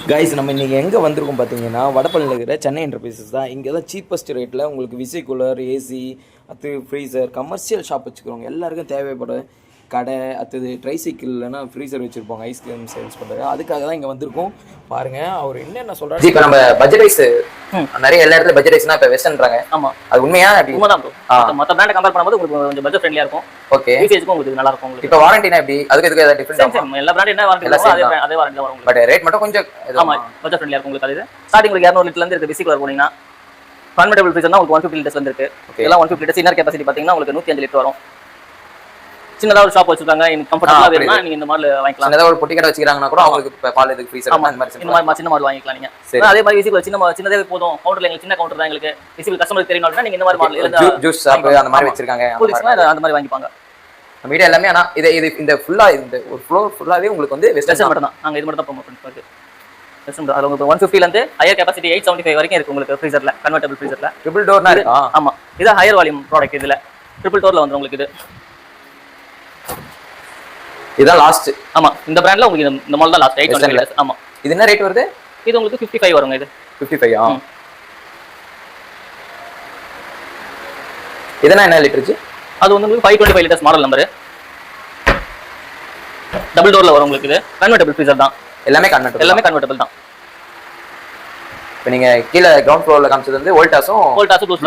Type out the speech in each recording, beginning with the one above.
Guys நம்ம இன்றைக்கி எங்கே வந்திருக்கோம் பார்த்தீங்கன்னா வடபழனியில் இருக்கிற சென்னை என்டர்பிரைசஸ் தான். இங்கே தான் சீப்பஸ்ட் ரேட்டில் உங்களுக்கு விசி கூலர், ஏசி, அது ஃப்ரீசர், கமர்ஷியல் ஷாப் வச்சுக்கிறவங்க எல்லாருக்கும் தேவைப்பட கடை, அடுத்தது ட்ரைசைக்கிள் இல்லைன்னா ஃப்ரீசர் வச்சுருப்பாங்க, ஐஸ்கிரீம் சேல்ஸ் பண்ணுறது. அதுக்காக தான் இங்கே வந்திருக்கோம். பாருங்கள் அவர் என்னென்ன சொல்கிறாரு. இப்போ நம்ம பட்ஜெட் ரைஸ் நிறைய எல்லா இடத்துல பட்ஜெட் ரைஸ்னா இப்போ வெஸ்டர்ன்றாங்க. ஆமா, அது உண்மையா? உண்மைதான் ப்ரோ. மற்ற பிராண்ட் கம்பேர் பண்ணும்போது உங்களுக்கு கொஞ்சம் பட்ஜெட் ஃப்ரெண்ட்லியா இருக்கும். ஓகே, யூசேஜ்க்கும் உங்களுக்கு நல்லா இருக்கும். உங்களுக்கு இப்போ வாரண்டினா எப்படி? அதுக்கு இதுக்கு ஏதாவது டிஃபரன்ஸ்? எல்லா பிராண்ட் என்ன வாரண்டி இருக்கோ அதே வாரண்டி தான் வரும். பட் ரேட் மட்டும் கொஞ்சம் ஆமா, பட்ஜெட் ஃப்ரெண்ட்லியா இருக்கும் உங்களுக்கு. அது ஸ்டார்டிங் உங்களுக்கு 200 லிட்டர்ல இருந்து இருக்கு. விசி கூலர் போனீங்கன்னா கன்வெர்ட்டபிள் ஃப்ரீசர்னா உங்களுக்கு 150 லிட்டர்ஸ் வந்து இருக்கு. இதெல்லாம் 150 லிட்டர்ஸ். இன்னர் கெபாசிட்டி பாத்தீங்கன்னா உங்களுக்கு 105 லிட்டர் வரும். சின்னதா ஒரு ஷாப் வச்சிருக்காங்க, எனக்கு கம்ஃபர்ட்டபிளா வேணும்னா நீங்க இந்த மாதிரி வாங்கிக்கலாம். சின்னதா ஒரு பொட்டி கடை வச்சிருக்காங்கன்னா கூட அவங்களுக்கு பால் இதுக்கு ஃப்ரீசர் அந்த மாதிரி இந்த மாதிரி சின்ன மாடல் வாங்கிக்கலாம் நீங்க. அதே மாதிரி விசி கூலர் சின்னதே போதும். கவுண்டர்ல எங்களுக்கு சின்ன கவுண்டர் தான் எங்களுக்கு விசி கஸ்டமருக்கு தெரியும் அப்படினா நீங்க இந்த மாதிரி மாடல் இல்ல ஜூஸ் ஷாப் அந்த மாதிரி வச்சிருக்காங்க. அந்த மாதிரி வாங்கிப்பாங்க. மீடியா எல்லாமே. ஆனா இது இந்த ஃபுல்லா இந்த ஒரு ஃப்ளோர் ஃபுல்லாவே உங்களுக்கு வந்து வெஸ்டர்ன் மட்டும் தான். நாங்க இது மட்டும் தான் ப்ரோமோட் பண்ணிட்டு வெஸ்டர்ன். அது உங்களுக்கு 150 ல இருந்து ஹையர் கெபாசிட்டி 875 வரைக்கும் இருக்கு உங்களுக்கு ஃப்ரீசர்ல, கன்வெர்ட்டபிள் ஃப்ரீசர்ல. ட்ரிபிள் டோர்னா இருக்கு. ஆமா, இது ஹையர் வால்யூம் ப்ராடக்ட். இதுல ட்ரிபிள் டோர்ல வந்து உங்களுக்கு இது இதான் லாஸ்ட். ஆமா, இந்த பிராண்ட்ல உங்களுக்கு இந்த மாடல் தான் லாஸ்ட் 875. ஆமா, இது என்ன ரேட் வருது? இது உங்களுக்கு 55 வருங்க. இது 55. இதனா என்ன லிட்டர்? அது வந்து உங்களுக்கு 525 லிட்டர்ஸ் மாடல் நம்பர். டபுள் டோர்ல வரும் உங்களுக்கு. இது கன்வெர்ட்டபிள் ஃப்ரீசர் தான். எல்லாமே கன்வெர்ட்டபிள் தான். இப்போ நீங்க கீழ கிரவுண்ட் ஃப்ளோர்ல காமிச்சது வந்து வோல்டாஸும் ப்ளூஸ்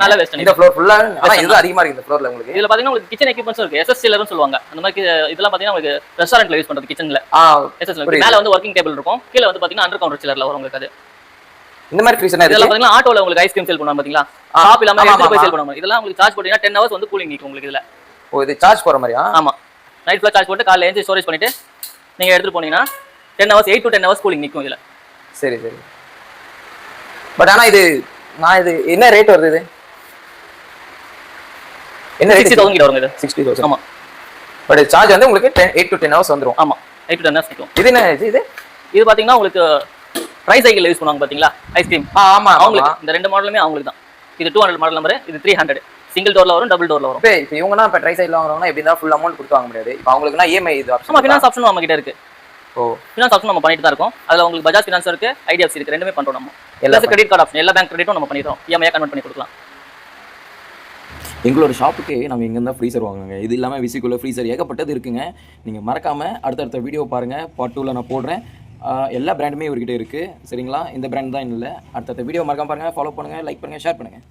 மேல வெஸ்டர்ன். இந்த ஃப்ளோர் ஃபுல்லா ஆனா இது அதிகமா இருக்கு இந்த ஃப்ளோர்ல உங்களுக்கு. இதுல பாத்தீங்கன்னா உங்களுக்கு கிச்சன் எக்யூப்மென்ட்ஸ் இருக்கு. எஸ்எஸ் சில்லர்னு சொல்லுவாங்க. அந்த மாதிரி இதெல்லாம் பாத்தீங்கன்னா உங்களுக்கு ரெஸ்டாரன்ட்ல யூஸ் பண்றது கிச்சன்ல. எஸ்எஸ் மேல வந்து வர்க்கிங் டேபிள் இருக்கும். கீழ வந்து பாத்தீங்கன்னா அண்டர் கவுண்டர் சில்லர்ல வரும் உங்களுக்கு. அது இந்த மாதிரி ஃப்ரீசர்னா இதெல்லாம் பாத்தீங்கன்னா ஆட்டோல உங்களுக்கு ஐஸ்கிரீம் சேல் பண்ணுவாங்க பாத்தீங்களா, ஷாப் இல்லாம எடுத்து போய் சேல் பண்ணுவாங்க. இதெல்லாம் உங்களுக்கு சார்ஜ் போட்டீங்கன்னா 10 ஹவர்ஸ் வந்து கூலிங் நிக்கும் உங்களுக்கு. இதுல இது சார்ஜ் போற மாதிரியா? ஆமா, நைட் ஃபுல்லா சார்ஜ் போட்டு காலையில எழுந்து ஸ்டோரேஜ் பண்ணிட்டு நீங்க எடுத்துட்டு போனீங்கன்னா 10 ஹவர்ஸ் 8 to 10 ஹவர்ஸ் கூலிங் நிக்கும் இதுல. சரி. பட் ஆனா இது என்ன ரேட் வருது? இது என்ன ரேட்? 60000 கிட்ட வருங்க. இது 60000. ஆமா, பட் சார்ஜ் வந்து உங்களுக்கு 8 to 10 ஹவர்ஸ் வந்துரும். ஆமா, 8 to 10 ஹவர்ஸ் நிக்கும். இது என்ன இது பாத்தீங்கன்னா உங்களுக்கு ட்ரைசைக்கிள் யூஸ் பண்ணுவாங்க பாத்தீங்களா, ஐஸ்கிரீம். ஆமா, அவங்களுக்கு இந்த ரெண்டு மாடலுமே அவங்களுக்கு தான். இது 200 மாடல் நம்பர். இது 300. சிங்கிள் டோர்ல வரும், டபுள் டோர்ல வரும். இப்போ இவங்கன்னா இப்போ ட்ரைசைக்கிள் வாங்குறவங்க எப்படி தான் ஃபுல் அமௌண்ட் கொடுத்து வாங்க முடியாது. இப்போ அவங்களுக்குனா இஎம்ஐ இது ஆப்ஷன். ஆமா, ஃபினான்ஸ் ஆப்ஷன் நம்ம கிட்ட இருக்கு. ஃபினான்ஸ் ஆப்ஷன் நம்ம பண்ணிட்டு தான் இருக்கோம். அதுல உங்களுக்கு பஜாஜ் ஃபினான்ஸ் இருக்கு, ஐடிஎஃப்சி இருக்கு. ரெண்டுமே பண்றோம் நம்ம. எல்லா கிரெடிட் கார்டு ஆப்ஷன், எல்லா பேங்க் கிரெடிட்டும் நம்ம பண்ணிடுறோம். இஎம்ஐ கன்வெர்ட் பண்ணி கொடுக்கலாம். எங்களோட ஷாப்புக்கு நம்ம இங்கே தான் ஃப்ரீசர் வாங்குங்க. இது இல்லாமல் விசிக்குள்ள ஃப்ரீசர் ஏகப்பட்டது இருக்குங்க. நீங்கள் மறக்காமல் அடுத்தடுத்த வீடியோ பாருங்கள். பார்ட் 2ல நான் போடுறேன். எல்லா பிராண்டுமே இவர்கிட்ட இருக்குது. சரிங்களா? இந்த பிராண்ட் தான் இல்லை. அடுத்தடுத்த வீடியோ மறக்காம பாருங்கள், ஃபாலோ பண்ணுங்கள், லைக் பண்ணுங்கள், ஷேர் பண்ணுங்கள்.